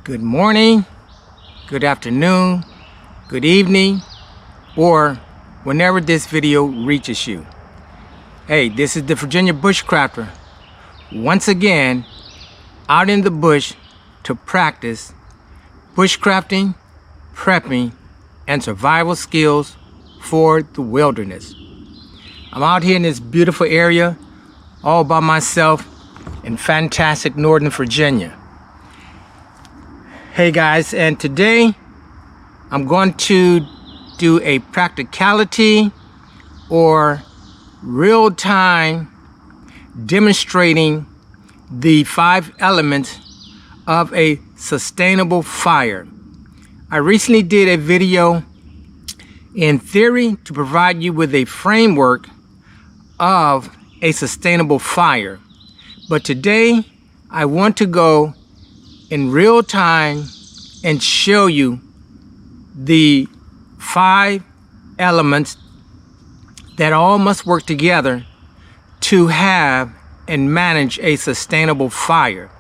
Good morning, good afternoon, good evening, or whenever this video reaches you. Hey, this is the Virginia Bushcrafter, once again out in the bush to practice bushcrafting, prepping, and survival skills for the wilderness. I'm out here in this beautiful area all by myself in fantastic Northern Virginia. Hey guys, and today I'm going to do a practicality or real-time demonstrating the 5 elements of a sustainable fire. I recently did a video in theory to provide you with a framework of a sustainable fire, but today I want to go in real time and show you the 5 elements that all must work together to have and manage a sustainable fire.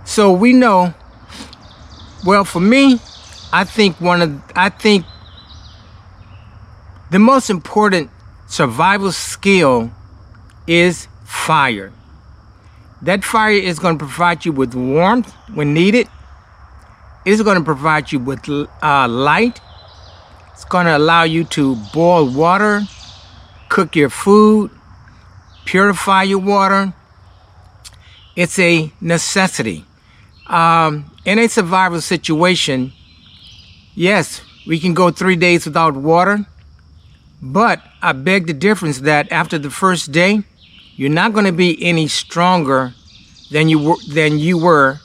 So we know, well, for me, I think the most important survival skill is fire. That fire is going to provide you with warmth when needed. It's going to provide you with light. It's going to allow you to boil water, cook your food, purify your water. It's a necessity. In a survival situation, yes, we can go 3 days without water, but I beg the difference that after the first day, you're not going to be any stronger than you were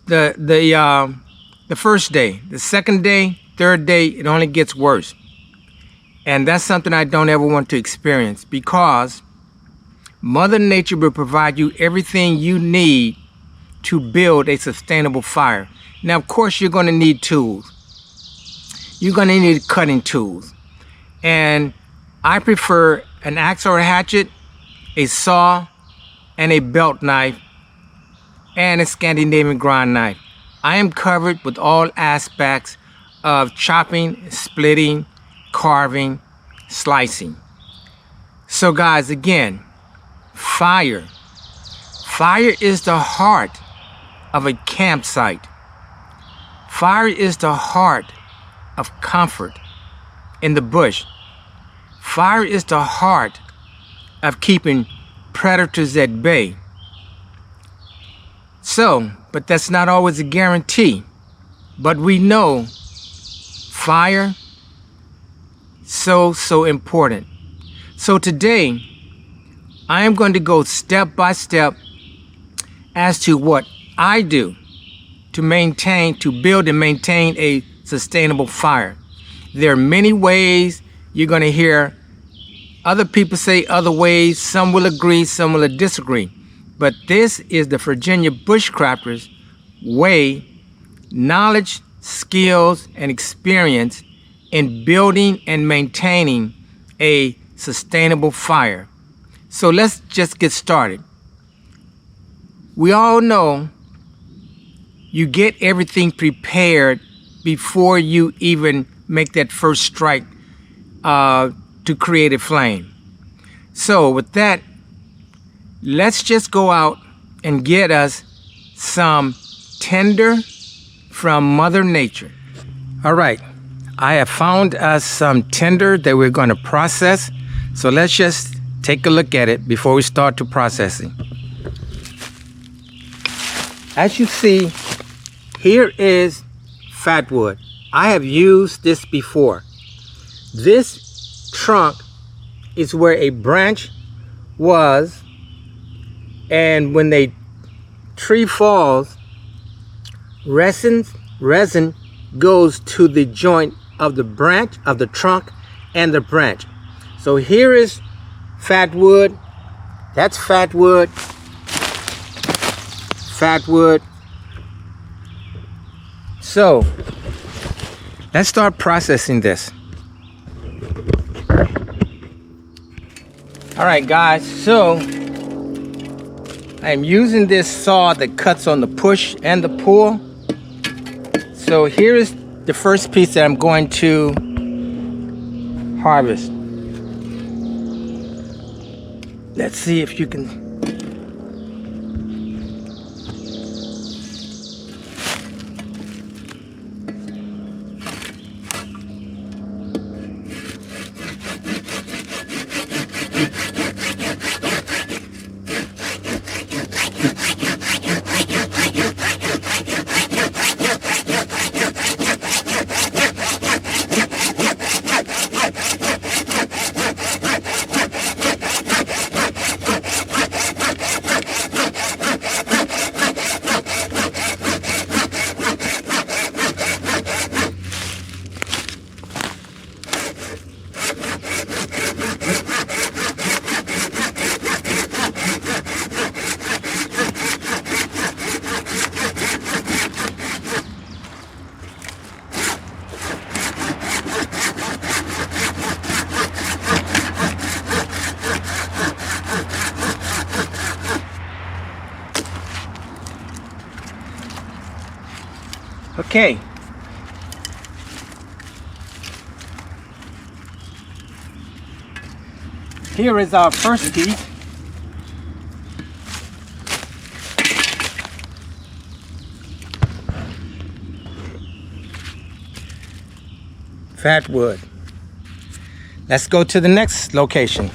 the first day. The second day, third day, it only gets worse. And that's something I don't ever want to experience, because Mother Nature will provide you everything you need to build a sustainable fire. Now, of course, you're going to need tools. You're going to need cutting tools. And I prefer an axe or a hatchet, a saw, and a belt knife, and a Scandinavian grind knife. I am covered with all aspects of chopping, splitting, carving, slicing. So guys, again, fire. Fire is the heart of a campsite. Fire is the heart of comfort in the bush. Fire is the heart of keeping predators at bay. So, but that's not always a guarantee. But we know fire, so important. So today, I am going to go step by step as to what I do to build and maintain a sustainable fire. There are many ways. You're going to hear other people say other ways. Some will agree, some will disagree. But this is the Virginia Bushcrafters' way, knowledge, skills, and experience in building and maintaining a sustainable fire. So let's just get started. We all know you get everything prepared before you even make that first strike to create a flame. So with that, let's just go out and get us some tinder from Mother Nature. All right, I have found us some tinder that we're going to process. So let's just take a look at it before we start to processing. As you see, here is Fatwood. I have used this before. This trunk is where a branch was, and when the tree falls, resin goes to the joint of the branch, of the trunk and the branch. So here is Fatwood. That's Fatwood. Fatwood. So let's start processing this. All right, guys, so I'm using this saw that cuts on the push and the pull. So here is the first piece that I'm going to harvest. Let's see if you can. Okay. Here is our first piece. Fatwood. Let's go to the next location.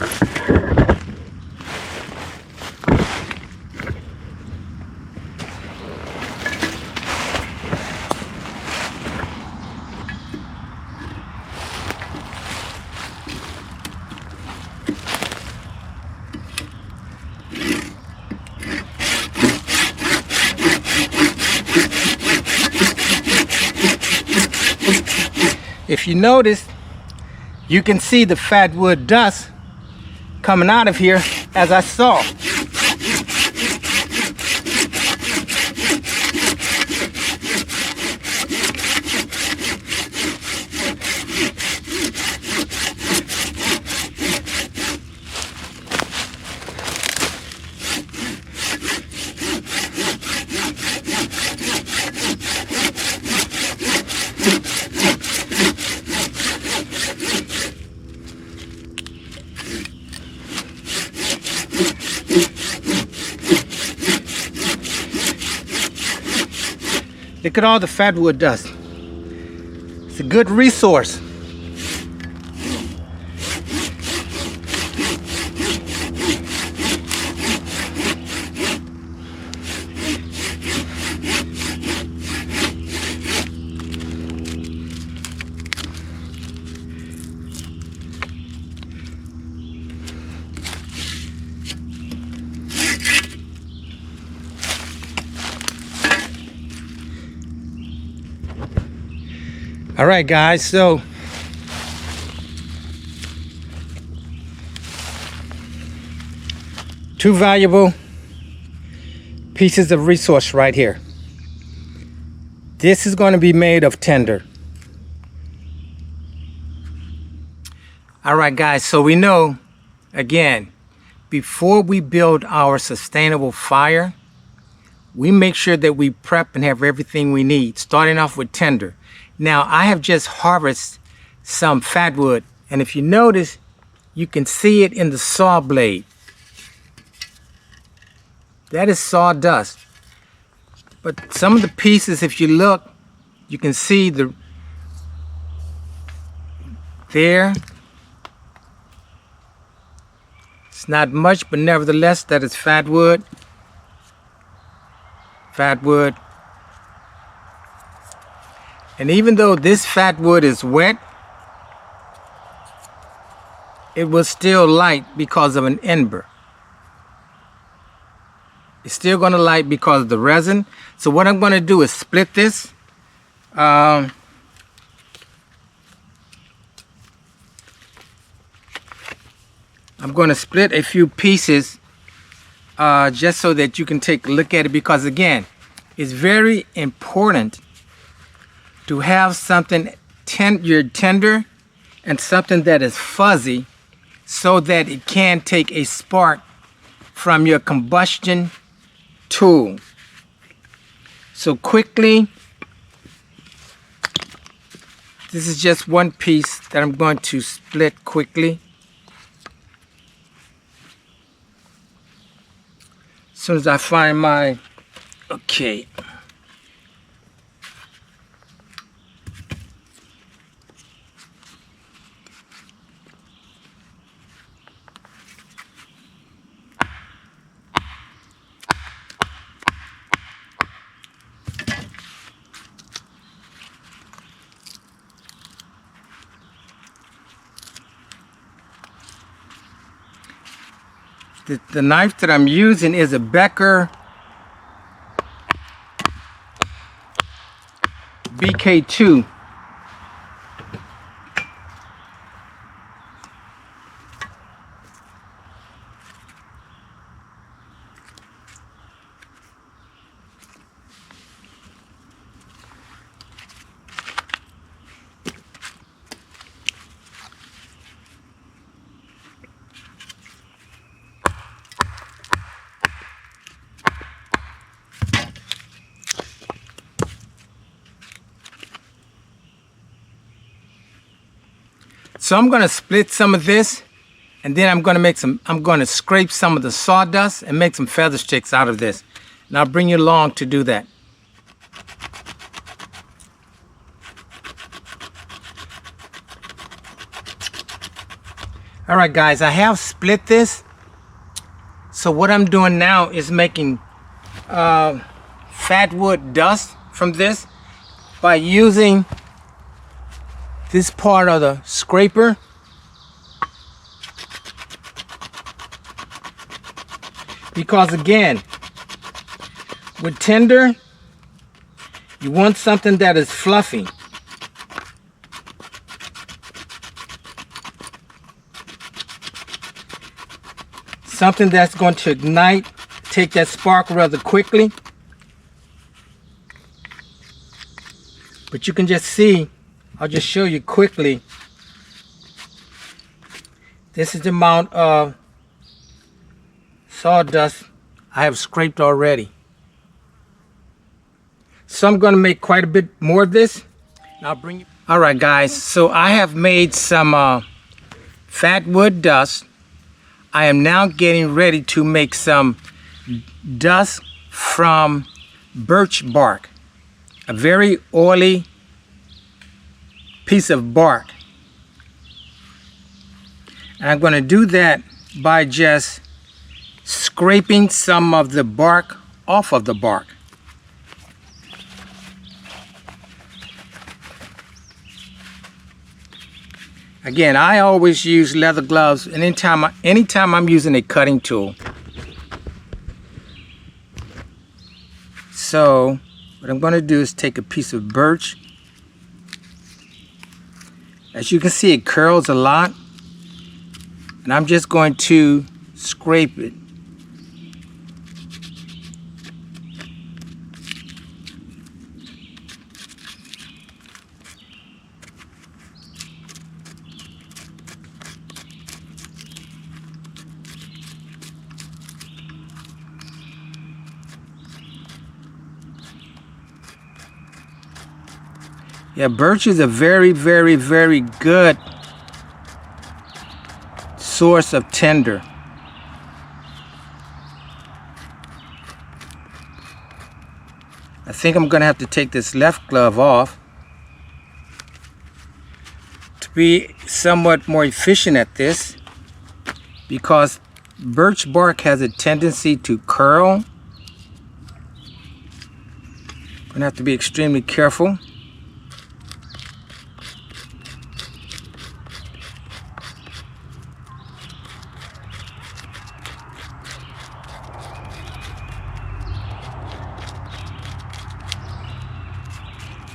If you notice, you can see the fatwood dust coming out of here as I saw. Look at all the fatwood dust. It's a good resource. All right, guys, so two valuable pieces of resource right here. This is going to be made of tinder. All right, guys, so we know, again, before we build our sustainable fire, we make sure that we prep and have everything we need, starting off with tinder. Now, I have just harvested some fatwood, and if you notice, you can see it in the saw blade. That is sawdust. But some of the pieces, if you look, you can see there. It's not much, but nevertheless, that is fatwood. Fatwood. And even though this fatwood is wet, it was still light because of an ember. It's still going to light because of the resin. So what I'm going to do is split this. I'm going to split a few pieces just so that you can take a look at it, because again, it's very important to have something tender and something that is fuzzy so that it can take a spark from your combustion tool. So quickly, This is just one piece that I'm going to split quickly. As soon as I find my, okay. The knife that I'm using is a Becker BK2. So I'm going to split some of this, and then I'm going to scrape some of the sawdust and make some feather sticks out of this. And I'll bring you along to do that. All right, guys, I have split this. So what I'm doing now is making Fatwood dust from this by using this part of the scraper. Because again, with tinder, you want something that is fluffy. Something that's going to ignite, take that spark rather quickly. But you can just see, I'll just show you quickly. This is the amount of sawdust I have scraped already. So I'm going to make quite a bit more of this. And I'll bring you. All right, guys. So I have made some Fatwood dust. I am now getting ready to make some dust from birch bark, a very oily piece of bark. And I'm going to do that by just scraping some of the bark off of the bark. Again, I always use leather gloves anytime I'm using a cutting tool. So what I'm going to do is take a piece of birch. As you can see, it curls a lot, and I'm just going to scrape it. Yeah, birch is a very, very, very good source of tinder. I think I'm going to have to take this left glove off to be somewhat more efficient at this, because birch bark has a tendency to curl. I'm going to have to be extremely careful.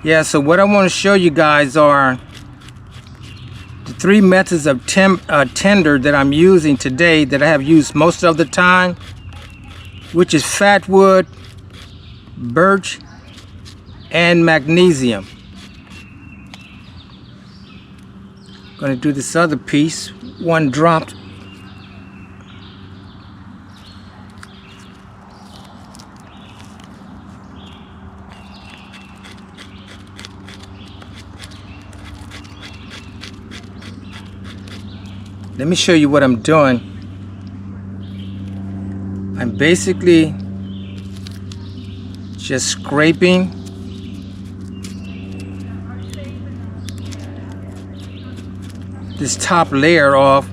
Yeah, so what I want to show you guys are the three methods of tinder that I'm using today, that I have used most of the time, which is Fatwood, Birch, and Magnesium. I'm going to do this other piece, one dropped. let me show you what I'm doing. I'm basically just scraping this top layer off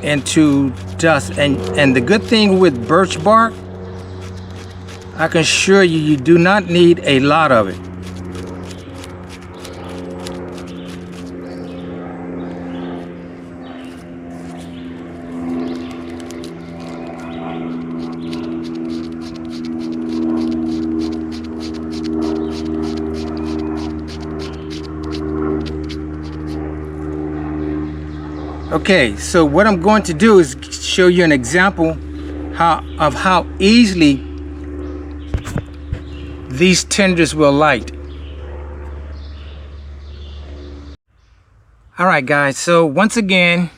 into dust. And the good thing with birch bark, I can assure you, you do not need a lot of it. Okay, so what I'm going to do is show you an example of how easily these tinders will light. Alright guys, so once again,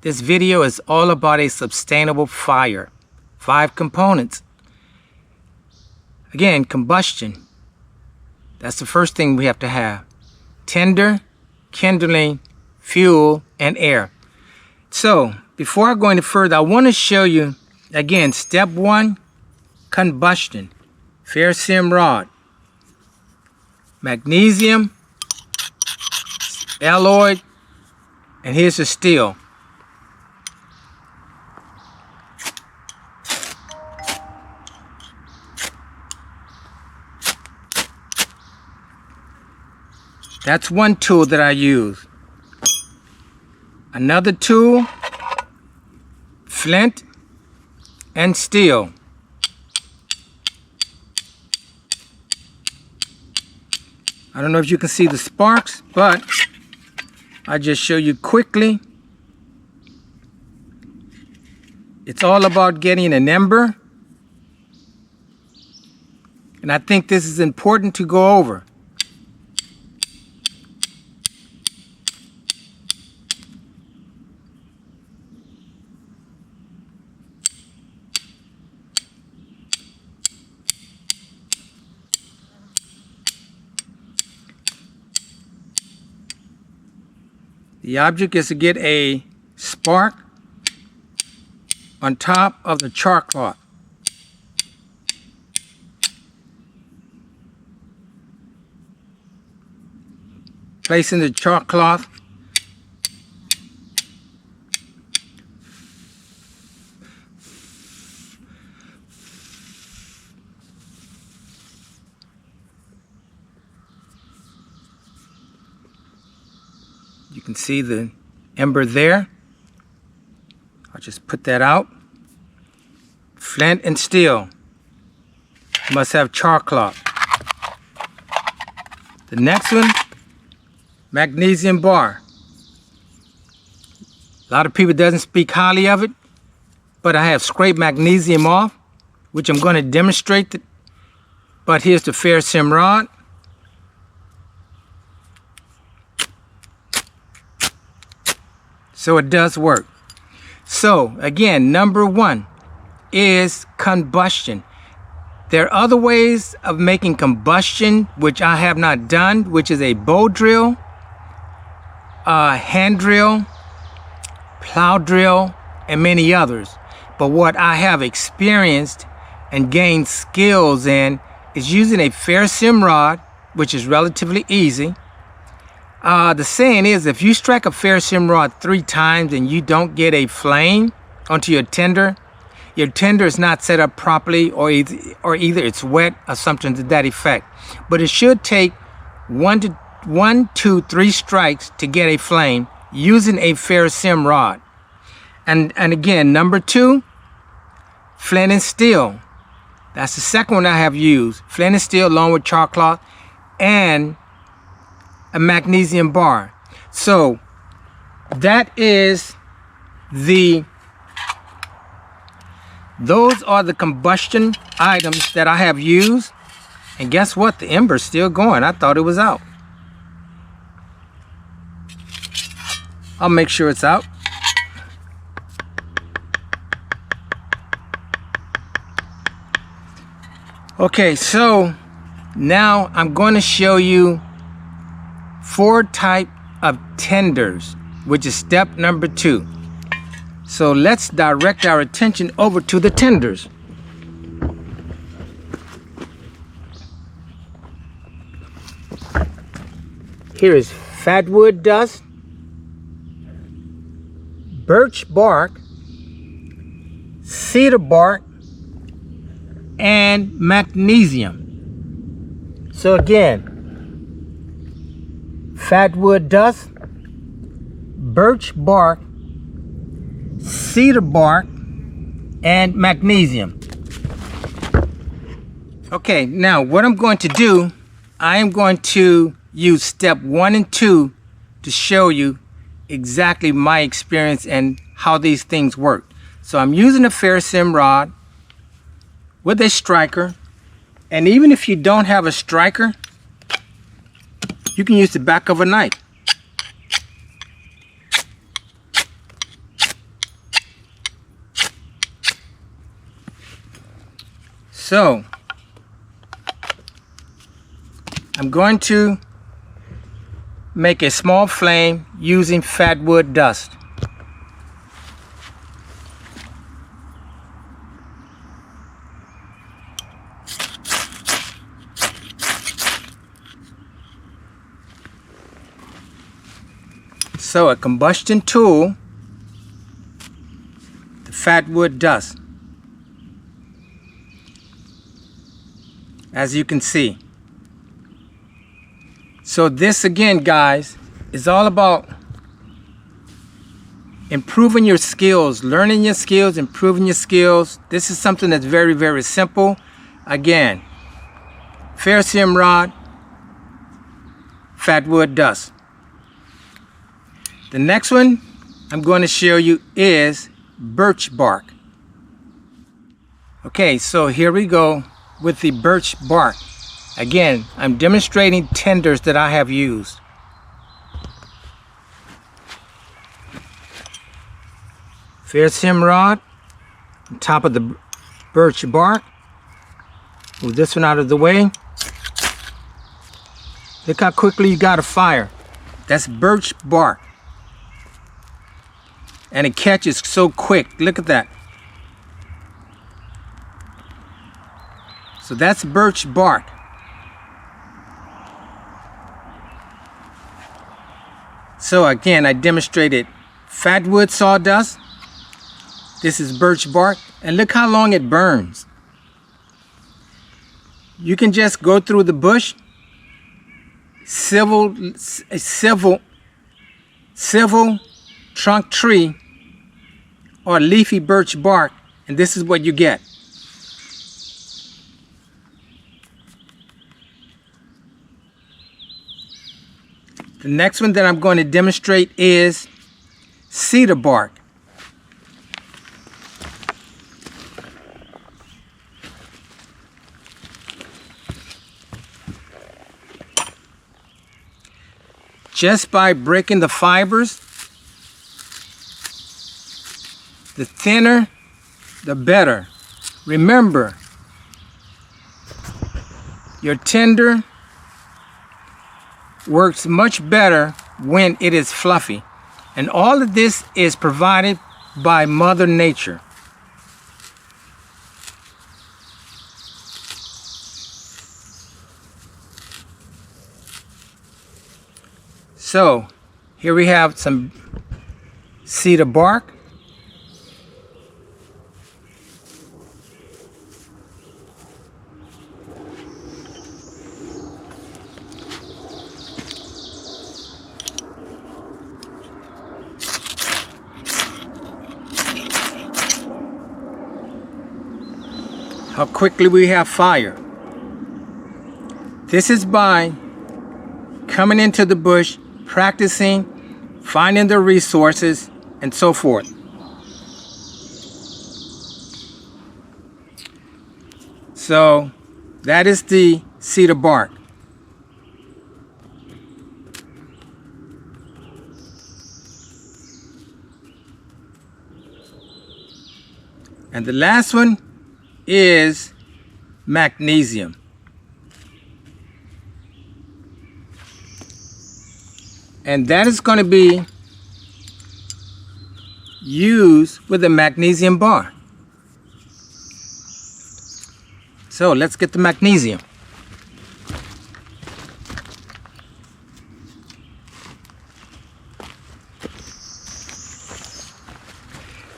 this video is all about a sustainable fire. 5 components. Again, combustion. That's the first thing we have to have. Tinder, kindling, fuel, and air. So before I go any further, I want to show you again step 1, combustion. Ferrocerium rod, magnesium, alloy, and here's the steel. That's one tool that I use. Another tool, flint and steel. I don't know if you can see the sparks, but I'll just show you quickly. It's all about getting an ember. And I think this is important to go over. The object is to get a spark on top of the char cloth. Placing the char cloth you can see the ember there. I'll just put that out. Flint and steel. Must have char cloth. The next one, magnesium bar. A lot of people doesn't speak highly of it, but I have scraped magnesium off, which I'm going to demonstrate. But here's the ferrocerium rod. So it does work. So again, number 1 is combustion. There are other ways of making combustion which I have not done, which is a bow drill, hand drill, plow drill, and many others. But what I have experienced and gained skills in is using a ferrocerium rod, which is relatively easy. The saying is, if you strike a ferrocerium rod 3 times and you don't get a flame onto your tinder is not set up properly, or either it's wet or something to that effect. But it should take 1, 2, 3 strikes to get a flame using a ferrocerium rod. And again, number 2, flint and steel. That's the second one I have used. Flint and steel along with char cloth and a magnesium bar. So that is those are the combustion items that I have used. And guess what? The ember's still going. I thought it was out. I'll make sure it's out. Okay, so now I'm going to show you 4 types of tinders, which is step number 2. So let's direct our attention over to the tinders. Here is fatwood dust, birch bark, cedar bark, and magnesium. So again, fatwood dust, birch bark, cedar bark, and magnesium. Okay, now what I'm going to do, I am going to use step 1 and 2 to show you exactly my experience and how these things work. So I'm using a ferrocerium rod with a striker, and even if you don't have a striker, you can use the back of a knife. So I'm going to make a small flame using fatwood dust. So a combustion tool, the fatwood dust, as you can see. So this again, guys, is all about improving your skills, learning your skills, improving your skills. This is something that's very, very simple. Again, ferrocerium rod, fatwood dust. The next one I'm going to show you is birch bark. Okay, so here we go with the birch bark. Again, I'm demonstrating tinders that I have used. Ferrocerium rod on top of the birch bark. Move this one out of the way. Look how quickly you got a fire. That's birch bark. And it catches so quick. Look at that. So that's birch bark. So again, I demonstrated fatwood sawdust. This is birch bark. And look how long it burns. You can just go through the bush, civil trunk tree, or leafy birch bark, and this is what you get. The next one that I'm going to demonstrate is cedar bark. Just by breaking the fibers, the thinner, the better. Remember, your tinder works much better when it is fluffy. And all of this is provided by Mother Nature. So, here we have some cedar bark. How quickly we have fire. This is by coming into the bush, practicing, finding the resources, and so forth. So that is the cedar bark. And the last one is magnesium. And that is going to be used with a magnesium bar. So let's get the magnesium.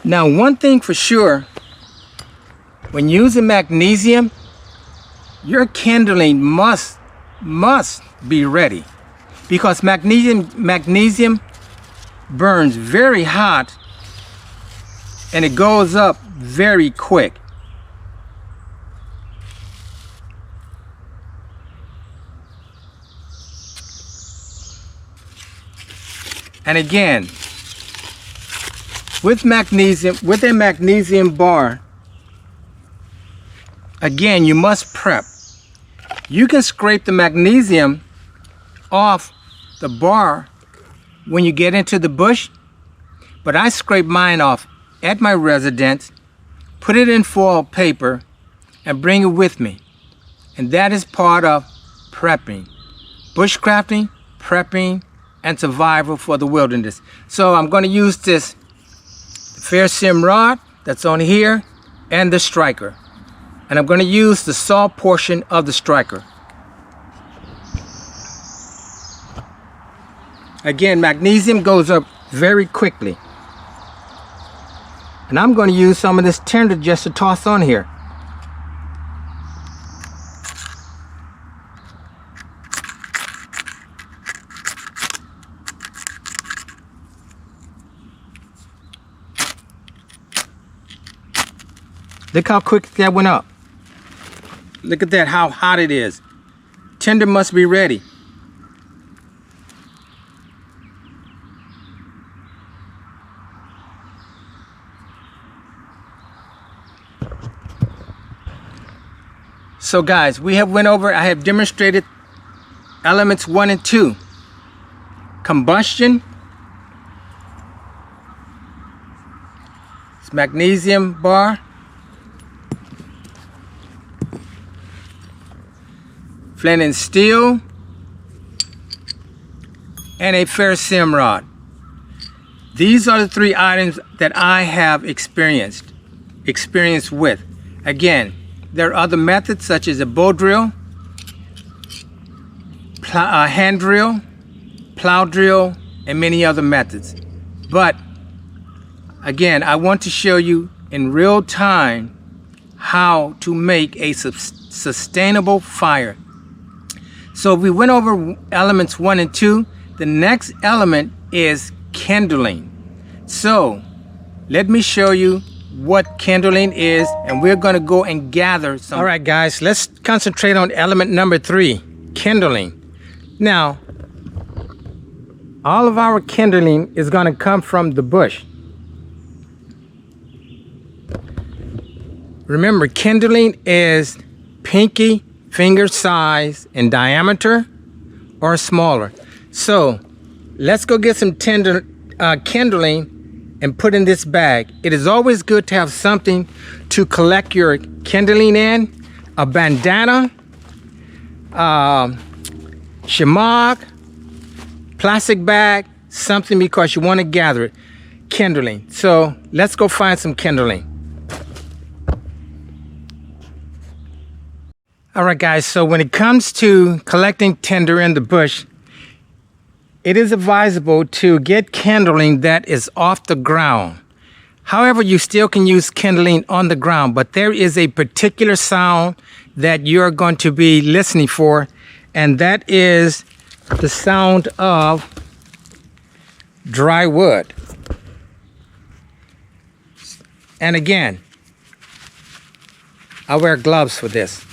Now, one thing for sure, when using magnesium, your kindling must be ready, because magnesium burns very hot and it goes up very quick. And again, with a magnesium bar, again, you must prep. You can scrape the magnesium off the bar when you get into the bush, but I scrape mine off at my residence, put it in foil paper, and bring it with me. And that is part of prepping, bushcrafting, prepping, and survival for the wilderness. So I'm going to use this Ferro rod that's on here and the striker. And I'm going to use the saw portion of the striker. Again, magnesium goes up very quickly. And I'm going to use some of this tinder just to toss on here. Look how quick that went up. Look at that, how hot it is. Tinder must be ready. So guys, I have demonstrated elements 1 and 2. Combustion. It's magnesium bar. Flint and steel, and a ferro rod. These are the 3 items that I have experience with. Again, there are other methods such as a bow drill, hand drill, plow drill, and many other methods. But again, I want to show you in real time how to make a sustainable fire. So we went over elements 1 and 2. The next element is kindling. So let me show you what kindling is, and we're going to go and gather some. All right, guys, let's concentrate on element number 3, kindling. Now, all of our kindling is going to come from the bush. Remember, kindling is pinky finger size in diameter or smaller. So let's go get some kindling and put in this bag. It is always good to have something to collect your kindling in. A bandana, shamag, plastic bag, something, because you want to gather it. Kindling. So let's go find some kindling. All right, guys, so when it comes to collecting tinder in the bush, it is advisable to get kindling that is off the ground. However, you still can use kindling on the ground, but there is a particular sound that you're going to be listening for, and that is the sound of dry wood. And again, I wear gloves for this,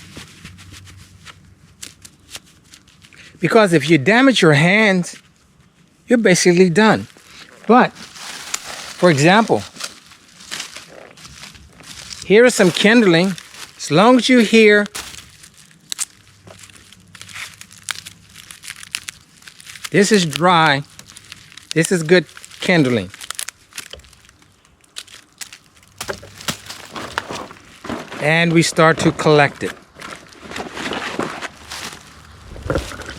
because if you damage your hands, you're basically done. But, for example, here is some kindling. As long as you hear this is dry, this is good kindling. And we start to collect it.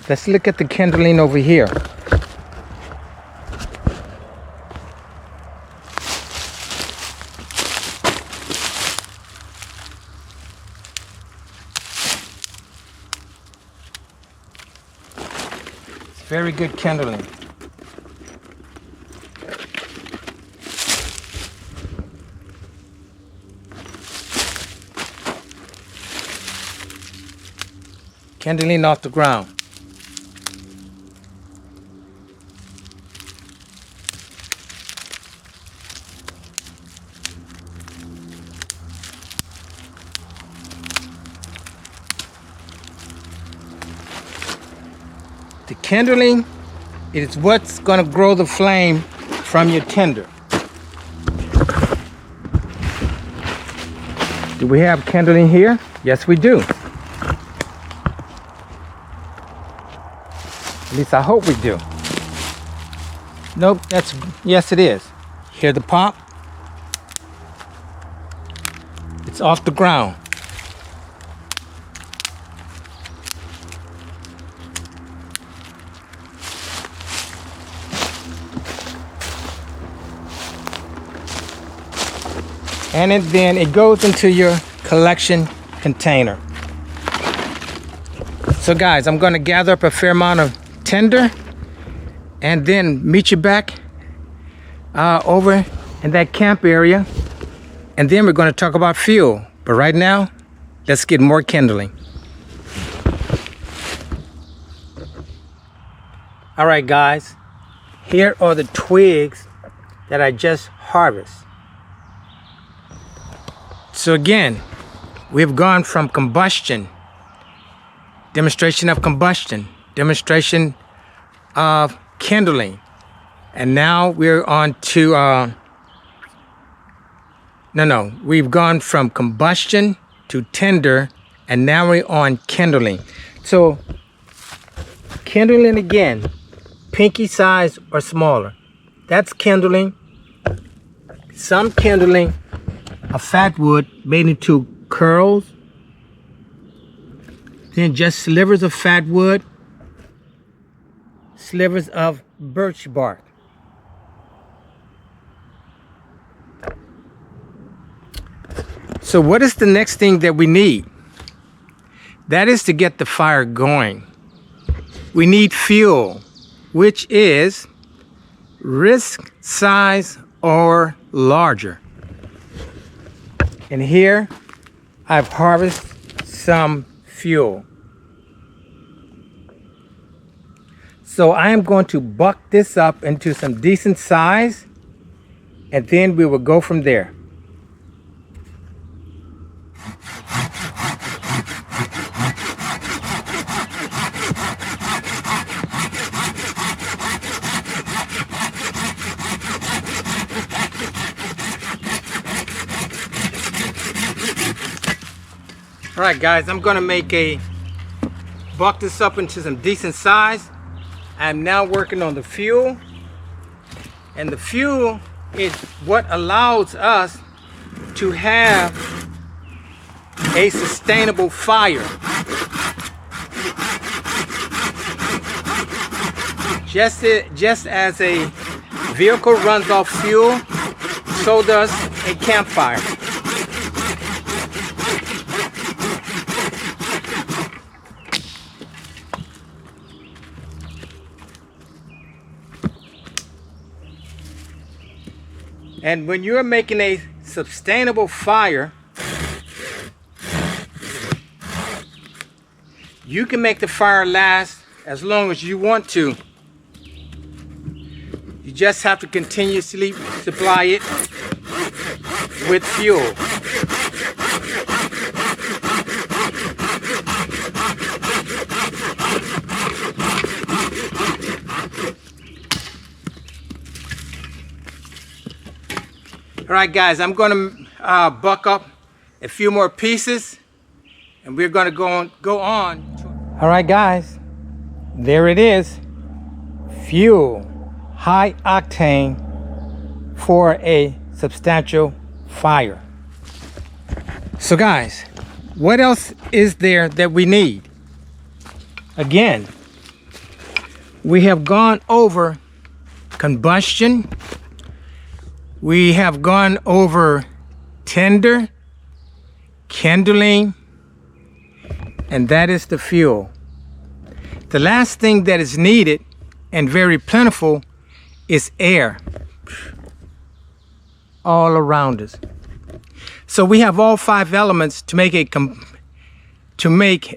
Let's look at the kindling over here. very good kindling. Kindling off the ground. The kindling is what's going to grow the flame from your tinder. Do we have kindling here? Yes, we do. At least I hope we do. Nope, yes it is. Hear the pop? It's off the ground. And then it goes into your collection container. So guys, I'm going to gather up a fair amount of tinder and then meet you back over in that camp area, and then we're going to talk about fuel. But right now, let's get more kindling. All right guys, here are the twigs that I just harvested. So again, we've gone from combustion, demonstration of combustion, demonstration of kindling, and now we're on to we've gone from combustion to tinder, and now we're on kindling. So kindling again, pinky size or smaller, that's kindling. Some kindling, a fatwood made into curls, then just slivers of fatwood, slivers of birch bark. So what is the next thing that we need? That is to get the fire going. We need fuel, which is wrist size or larger. And here I've harvested some fuel. So I am going to buck this up into some decent size, and then we will go from there. All right guys, I'm gonna buck this up into some decent size. I'm now working on the fuel, and the fuel is what allows us to have a sustainable fire. Just as a vehicle runs off fuel, so does a campfire. And when you're making a sustainable fire, you can make the fire last as long as you want to. You just have to continuously supply it with fuel. All right guys, I'm going to buck up a few more pieces, and we're going to go on. All right guys, there it is. Fuel, high octane for a substantial fire. So guys, what else is there that we need? Again, we have gone over combustion. We have gone over tinder, kindling, and that is the fuel. The last thing that is needed and very plentiful is air all around us. So we have all 5 elements to make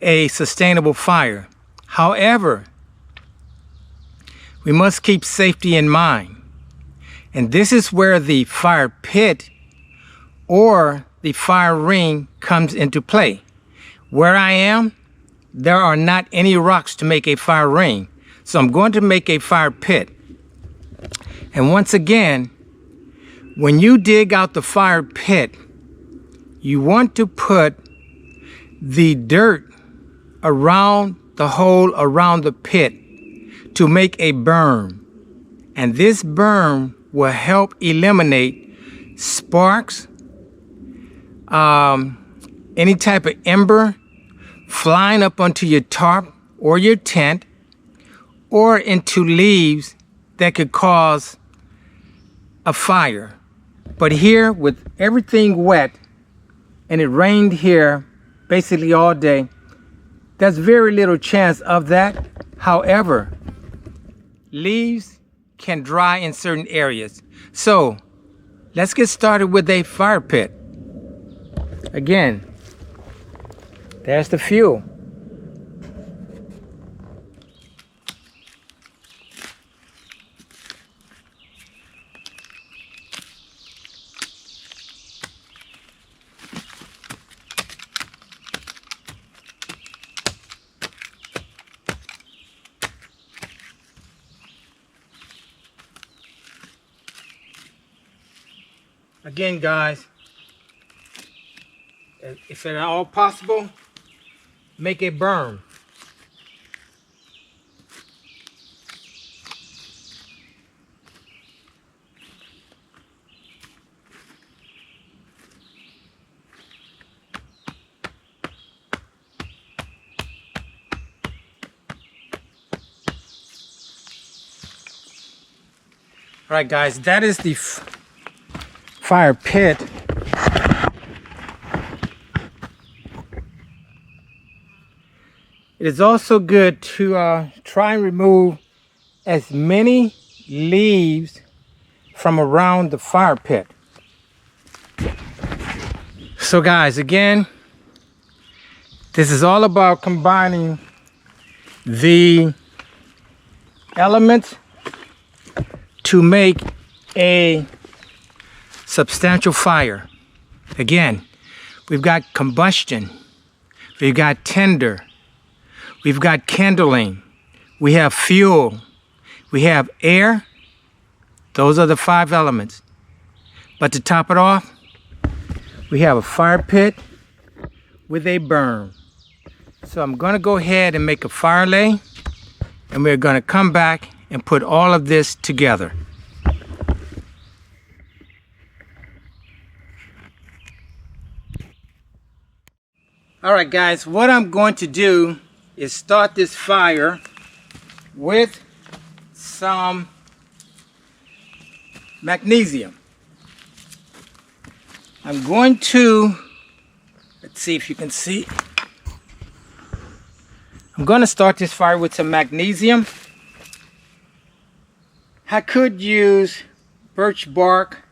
a sustainable fire. However, we must keep safety in mind. And this is where the fire pit or the fire ring comes into play. Where I am, there are not any rocks to make a fire ring. So I'm going to make a fire pit. And once again, when you dig out the fire pit, you want to put the dirt around the hole around the pit to make a berm. And this berm will help eliminate sparks, any type of ember flying up onto your tarp or your tent, or into leaves that could cause a fire. But here, with everything wet, and it rained here basically all day, there's very little chance of that. However, leaves can dry in certain areas. So let's get started with a fire pit. Again, there's the fuel. Again, guys, if at all possible, make a berm. All right, guys, that is the fire pit. It is also good to try and remove as many leaves from around the fire pit. So guys, again, this is all about combining the elements to make a substantial fire. Again, we've got combustion, we've got tinder, we've got kindling, we have fuel, we have air. Those are the 5 elements. But to top it off, we have a fire pit with a berm. So I'm going to go ahead and make a fire lay, and we're going to come back and put all of this together. Alright guys, what I'm going to do is start this fire with some magnesium. I'm going to, let's see if you can see. I'm going to start this fire with some magnesium. I could use birch bark,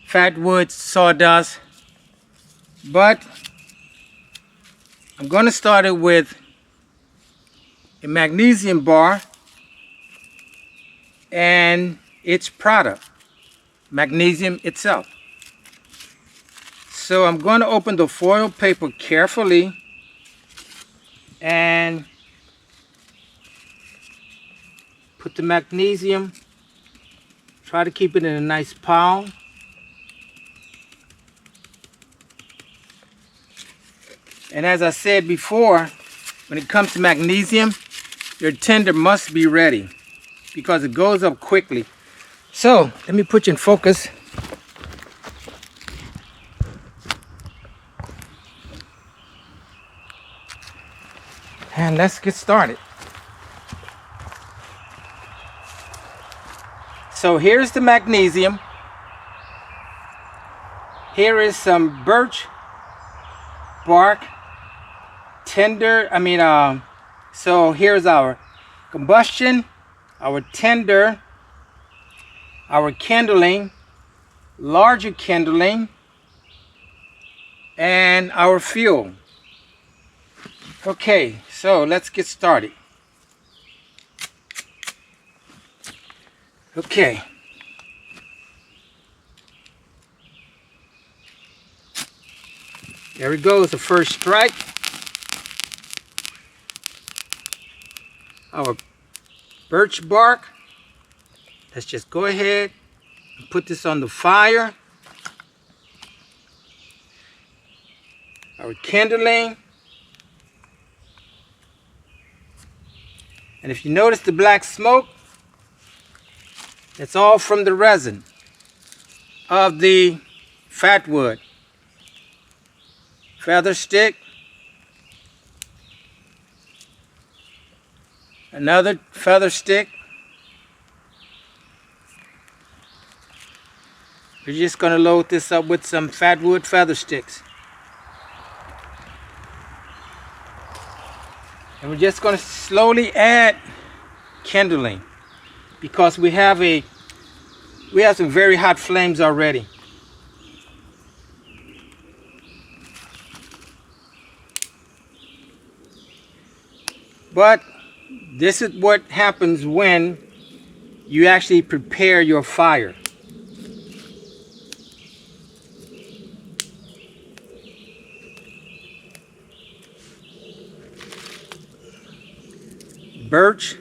Fatwood, sawdust, but I'm going to start it with a magnesium bar and its product, magnesium itself. So I'm going to open the foil paper carefully and put the magnesium, try to keep it in a nice pile. And as I said before, when it comes to magnesium, your tinder must be ready because it goes up quickly. So let me put you in focus. And let's get started. So here's the magnesium. Here is some birch bark, tinder. So here's our combustion, our tinder, our kindling, larger kindling, and our fuel. Okay, so let's get started. Okay. There it goes, the first strike. Our birch bark. Let's just go ahead and put this on the fire. Our kindling. And if you notice the black smoke, it's all from the resin of the fatwood. Feather stick, another feather stick. We're just going to load this up with some fatwood feather sticks. And we're just going to slowly add kindling because we have some very hot flames already. But this is what happens when you actually prepare your fire. Birch,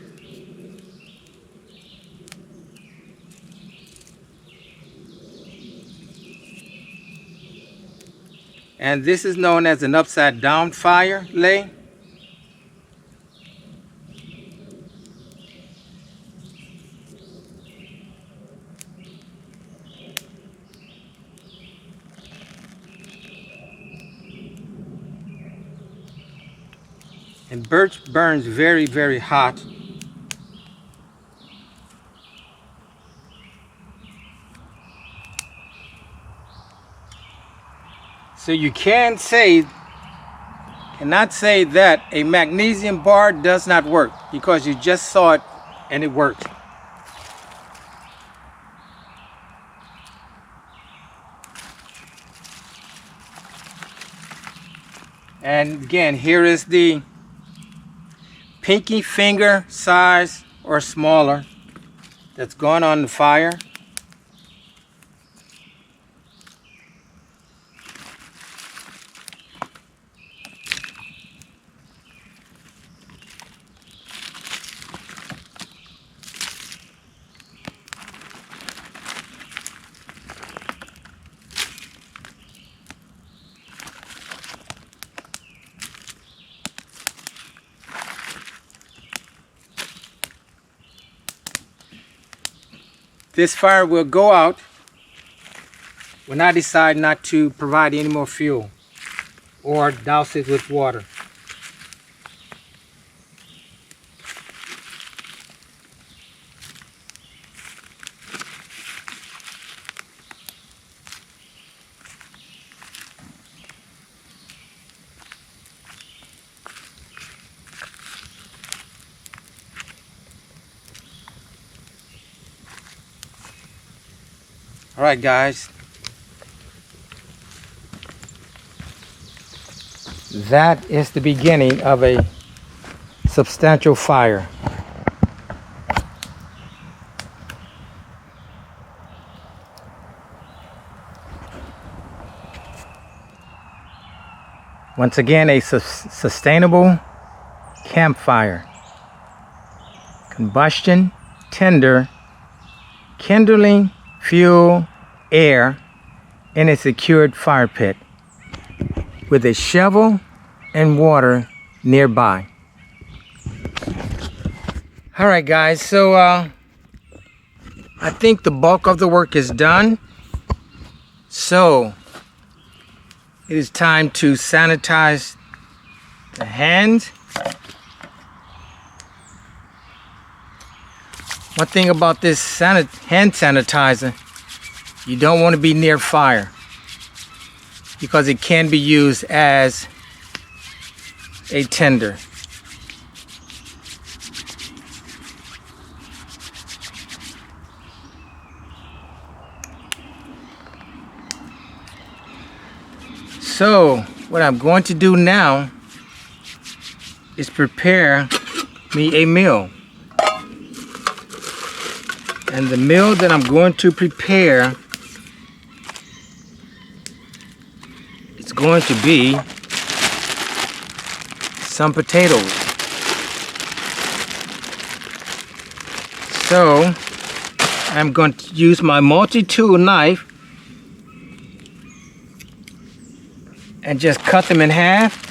and this is known as an upside down fire lay. And birch burns very, very hot. So you cannot say that a magnesium bar does not work because you just saw it and it worked. And again, here is the pinky finger size or smaller that's going on the fire. This fire will go out when I decide not to provide any more fuel or douse it with water. All right, guys. That is the beginning of a substantial fire. Once again, a sustainable campfire. Combustion, tinder, kindling, fuel, air, in a secured fire pit with a shovel and water nearby. All right, guys, so I think the bulk of the work is done. So it is time to sanitize the hands. One thing about this hand sanitizer, you don't want to be near fire because it can be used as a tinder. So what I'm going to do now is prepare me a meal. And the meal that I'm going to prepare is going to be some potatoes. So I'm going to use my multi-tool knife and just cut them in half.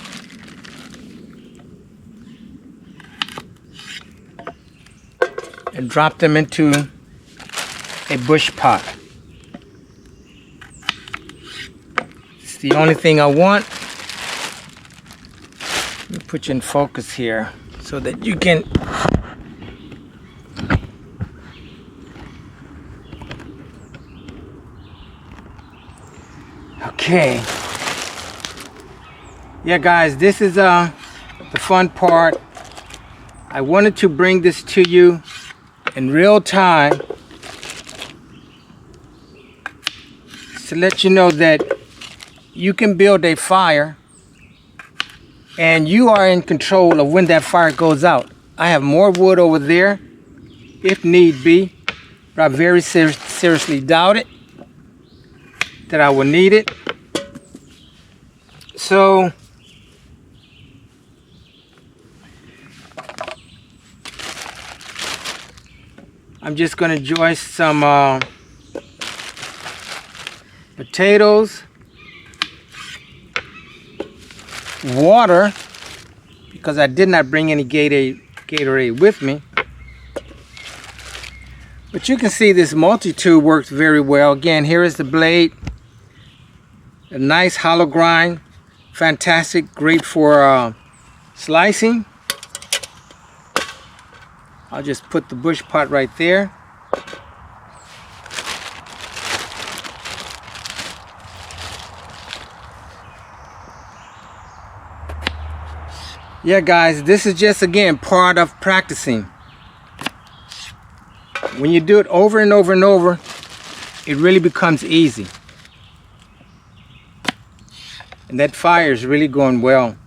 And drop them into a bush pot. It's the only thing I want. Let me put you in focus here so that you can okay. Yeah guys, this is the fun part. I wanted to bring this to you in real time to let you know that you can build a fire and you are in control of when that fire goes out. I have more wood over there if need be, but I very seriously doubt it that I will need it. So I'm just going to enjoy some potatoes, water, because I did not bring any Gatorade with me. But you can see this multi-tool works very well. Again, here is the blade. A nice hollow grind. Fantastic, great for slicing. I'll just put the bush pot right there. Yeah guys, this is just again part of practicing. When you do it over and over and over, it really becomes easy. And that fire is really going well.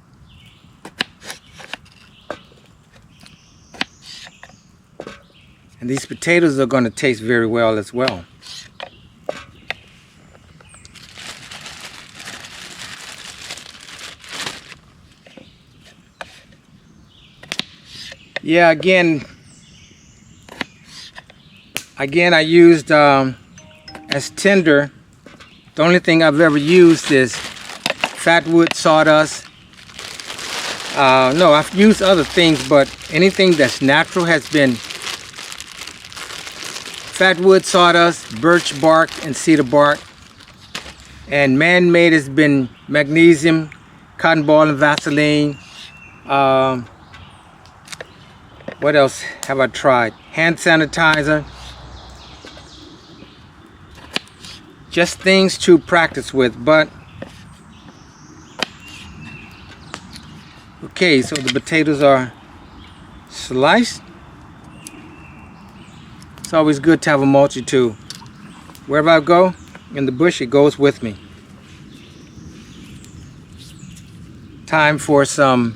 And these potatoes are going to taste very well as well. Yeah, again I used as tinder. The only thing I've ever used is Fatwood sawdust. No, I've used other things, but anything that's natural has been Fatwood sawdust, birch bark, and cedar bark. And man-made has been magnesium, cotton ball, and Vaseline. What else have I tried? Hand sanitizer. Just things to practice with, but okay, so the potatoes are sliced. It's always good to have a multi-tool. Wherever I go in the bush, it goes with me. Time for some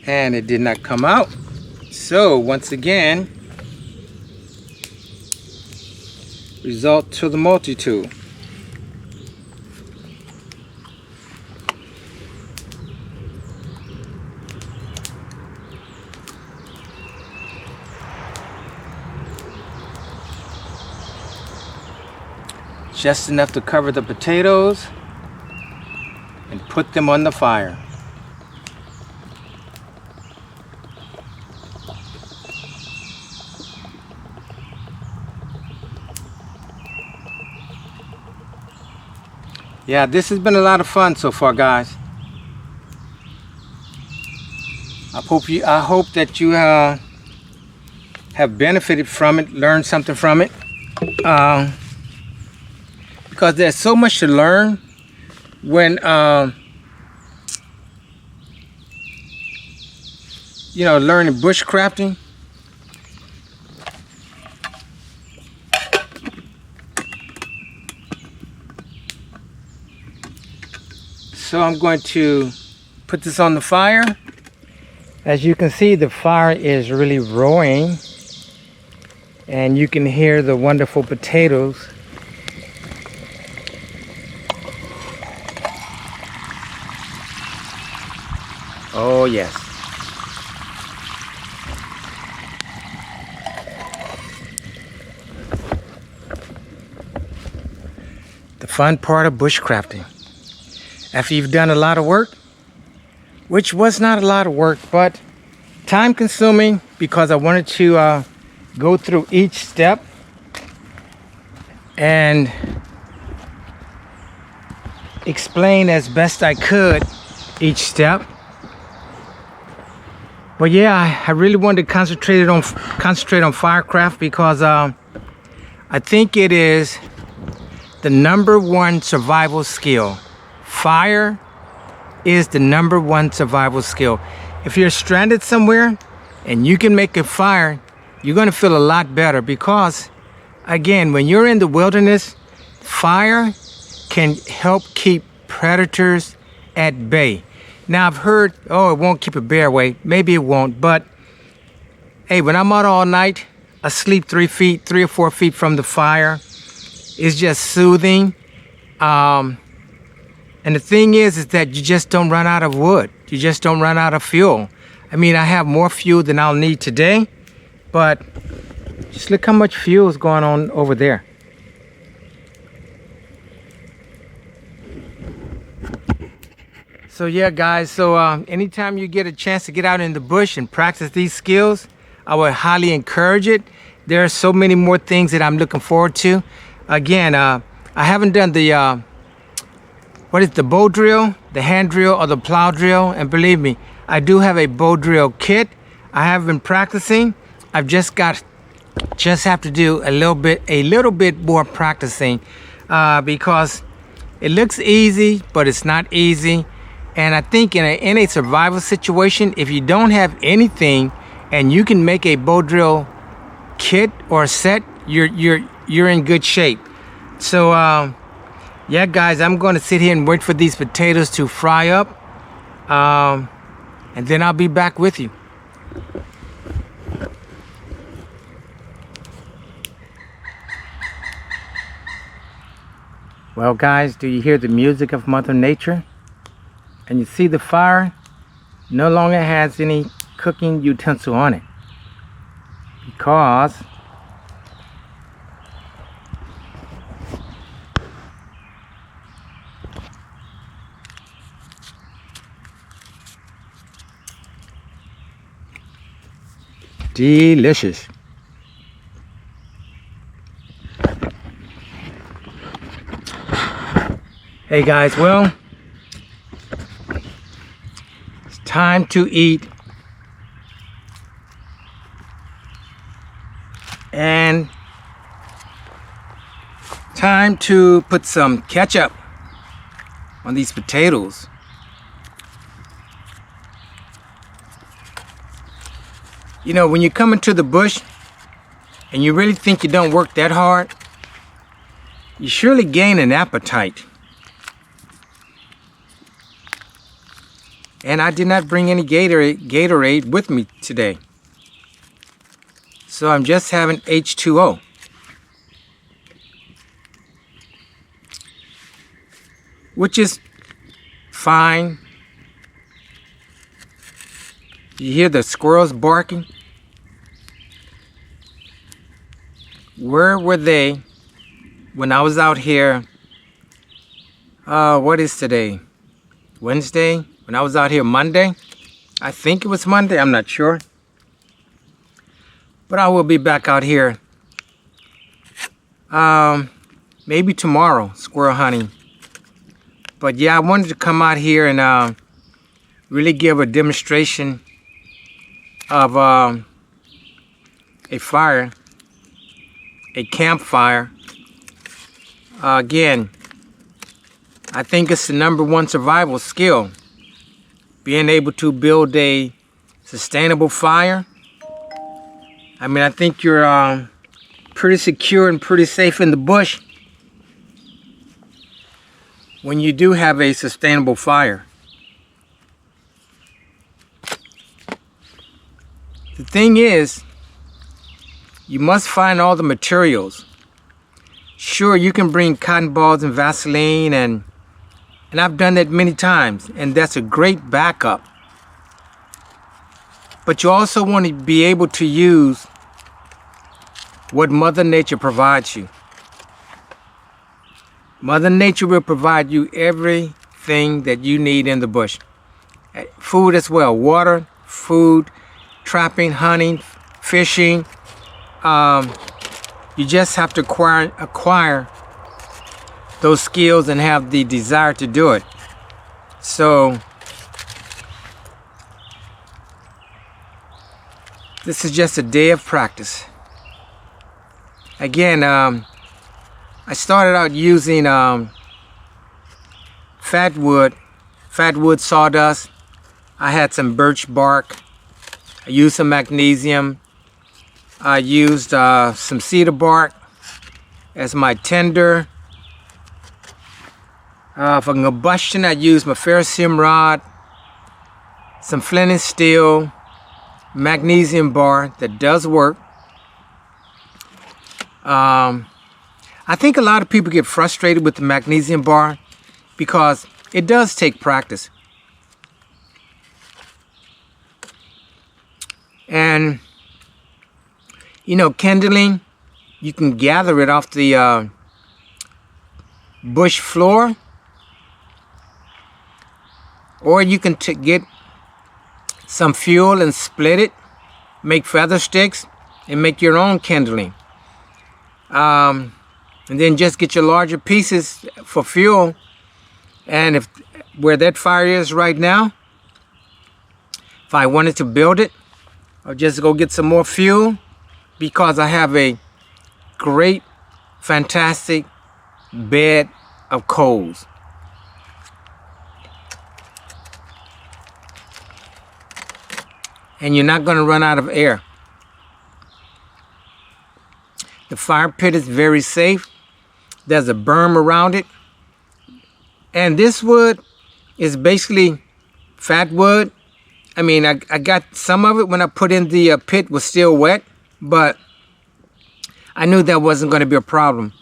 and it did not come out. So once again, result to the multi-tool. Just enough to cover the potatoes and put them on the fire. Yeah, this has been a lot of fun so far, guys. I hope that you have benefited from it, learned something from it. Because there's so much to learn when learning bushcrafting. So I'm going to put this on the fire. As you can see, the fire is really roaring, and you can hear the wonderful potatoes. Oh yes. The fun part of bushcrafting. After you've done a lot of work, which was not a lot of work, but time consuming, because I wanted to go through each step and explain as best I could each step. But yeah, I really wanted to concentrate on firecraft because I think it is the #1 survival skill. Fire is the #1 survival skill. If you're stranded somewhere and you can make a fire, you're going to feel a lot better because, again, when you're in the wilderness, fire can help keep predators at bay. Now, I've heard, oh, it won't keep a bear away. Maybe it won't, but hey, when I'm out all night, asleep 3 or 4 feet from the fire, it's just soothing. And the thing is that you just don't run out of wood. You just don't run out of fuel. I mean, I have more fuel than I'll need today, but just look how much fuel is going on over there. So yeah, guys, so anytime you get a chance to get out in the bush and practice these skills, I would highly encourage it. There are so many more things that I'm looking forward to. Again, I haven't done the the bow drill, the hand drill, or the plow drill. And believe me, I do have a bow drill kit. I have been practicing. I've just have to do a little bit more practicing because it looks easy, but it's not easy. And I think in a survival situation, if you don't have anything and you can make a bow drill kit or set, you're in good shape. So yeah, guys, I'm going to sit here and wait for these potatoes to fry up, and then I'll be back with you. Well, guys, do you hear the music of Mother Nature? And you see the fire no longer has any cooking utensil on it because delicious. Hey guys, well, it's time to eat. And time to put some ketchup on these potatoes. You know, when you come into the bush and you really think you don't work that hard, you surely gain an appetite. And I did not bring any Gatorade with me today. So I'm just having H2O. Which is fine. You hear the squirrels barking? Where were they when I was out here? What is today? Wednesday? When I was out here Monday? I think it was Monday, I'm not sure. But I will be back out here maybe tomorrow, squirrel hunting. But yeah, I wanted to come out here and really give a demonstration of a fire, a campfire. Again, I think it's the #1 survival skill. Being able to build a sustainable fire. I mean, I think you're pretty secure and pretty safe in the bush when you do have a sustainable fire. The thing is, you must find all the materials. Sure, you can bring cotton balls and Vaseline, and I've done that many times, and that's a great backup. But you also want to be able to use what Mother Nature provides you. Mother Nature will provide you everything that you need in the bush. Food as well, water, food, trapping, hunting, fishing. You just have to acquire those skills and have the desire to do it. So this is just a day of practice. Again, I started out using Fatwood sawdust. I had some birch bark. I used some magnesium. I used some cedar bark as my tinder. For combustion, I used my ferrocium rod, some flint and steel, magnesium bar that does work. I think a lot of people get frustrated with the magnesium bar because it does take practice. And you know, kindling, you can gather it off the bush floor, or you can get some fuel and split it, make feather sticks, and make your own kindling. And then just get your larger pieces for fuel. And if where that fire is right now, if I wanted to build it, I'll just go get some more fuel, because I have a great, fantastic bed of coals. And you're not going to run out of air. The fire pit is very safe. There's a berm around it. And this wood is basically fat wood. I mean, I got some of it when I put in the pit was still wet, but I knew that wasn't going to be a problem.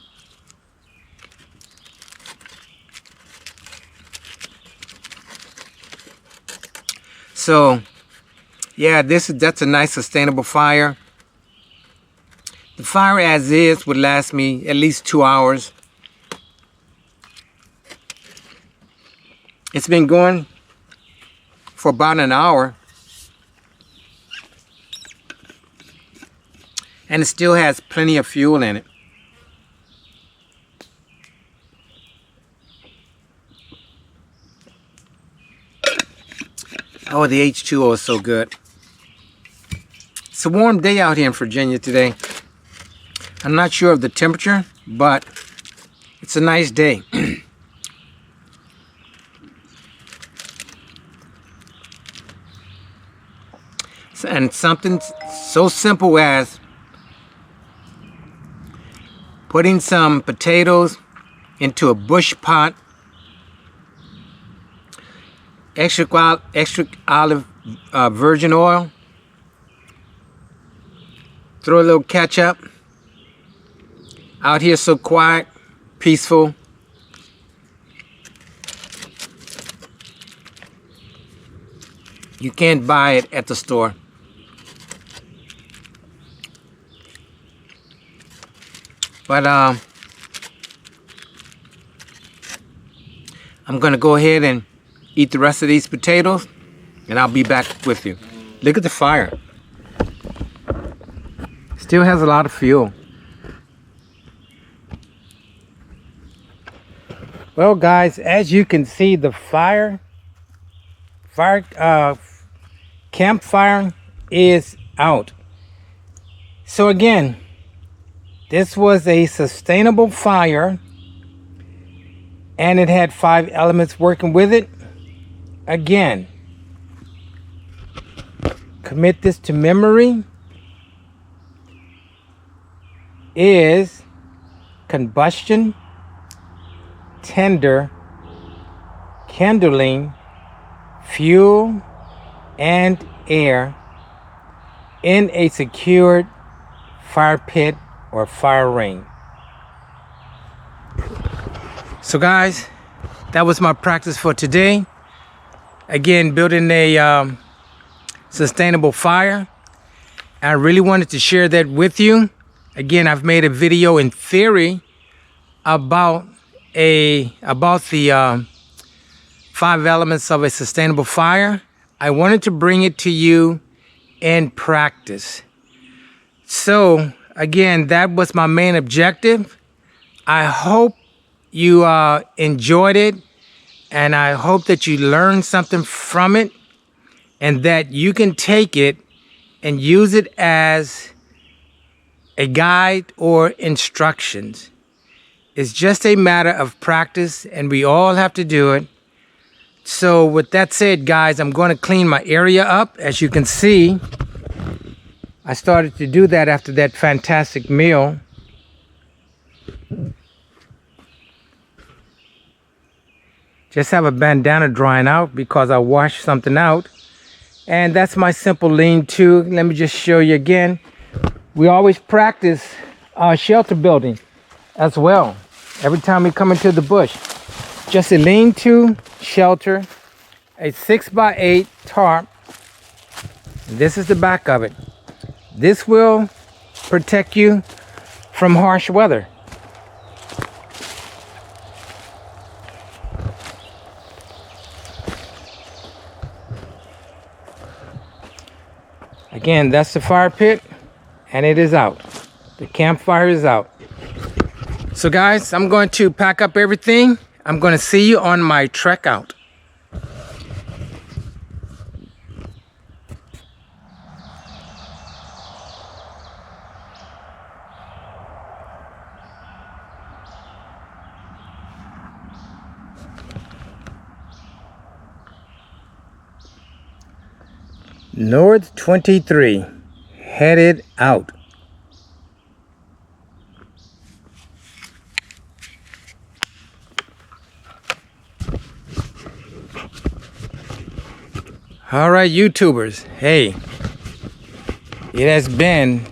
So, yeah, that's a nice sustainable fire. The fire as is would last me at least 2 hours. It's been going for about an hour. And it still has plenty of fuel in it. Oh, the H2O is so good. It's a warm day out here in Virginia today. I'm not sure of the temperature, but it's a nice day. And something so simple as putting some potatoes into a bush pot, extra olive virgin oil, throw a little ketchup. Out here so quiet, peaceful. You can't buy it at the store. But I'm gonna go ahead and eat the rest of these potatoes, and I'll be back with you. Look at the fire. Still has a lot of fuel. Well, guys, as you can see, the campfire is out. So again, this was a sustainable fire, and it had 5 elements working with it. Again, commit this to memory is combustion, tinder, kindling, fuel, and air in a secured fire pit or fire ring. So guys, that was my practice for today. Again, building a sustainable fire. I really wanted to share that with you. Again, I've made a video in theory about the 5 elements of a sustainable fire. I wanted to bring it to you in practice. So again, that was my main objective. I hope you enjoyed it, and I hope that you learned something from it, and that you can take it and use it as a guide or instructions. It's just a matter of practice, and we all have to do it. So with that said, guys, I'm going to clean my area up. As you can see, I started to do that after that fantastic meal. Just have a bandana drying out because I washed something out. And that's my simple lean-to. Let me just show you again. We always practice shelter building as well. Every time we come into the bush. Just a lean-to shelter, a 6x8 tarp. This is the back of it. This will protect you from harsh weather. Again, that's the fire pit, and it is out. The campfire is out. So guys, I'm going to pack up everything. I'm going to see you on my trek out. North 23, headed out. All right, YouTubers, hey, it has been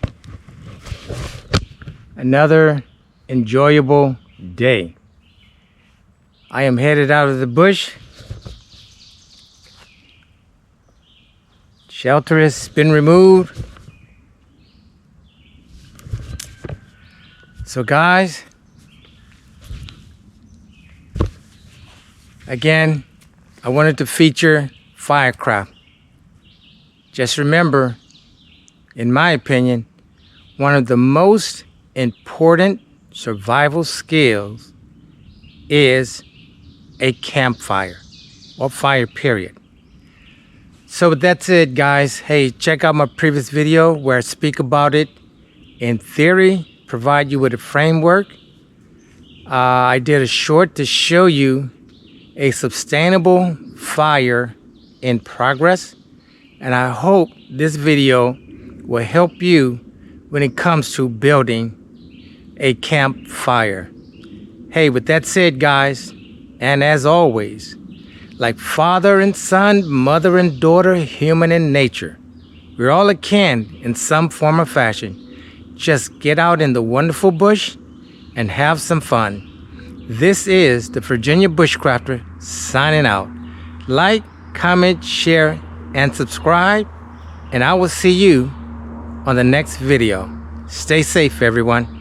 another enjoyable day. I am headed out of the bush. Shelter has been removed. So guys, again, I wanted to feature firecraft. Just remember, in my opinion, one of the most important survival skills is a campfire or fire period. So that's it, guys. Hey, check out my previous video where I speak about it in theory, provide you with a framework. I did a short to show you a sustainable fire in progress, and I hope this video will help you when it comes to building a campfire. Hey, with that said, guys, and as always, like father and son, mother and daughter, human in nature, we're all akin in some form or fashion. Just get out in the wonderful bush and have some fun. This is the Virginia Bushcrafter signing out. Like, comment, share, and subscribe, and I will see you on the next video. Stay safe, everyone.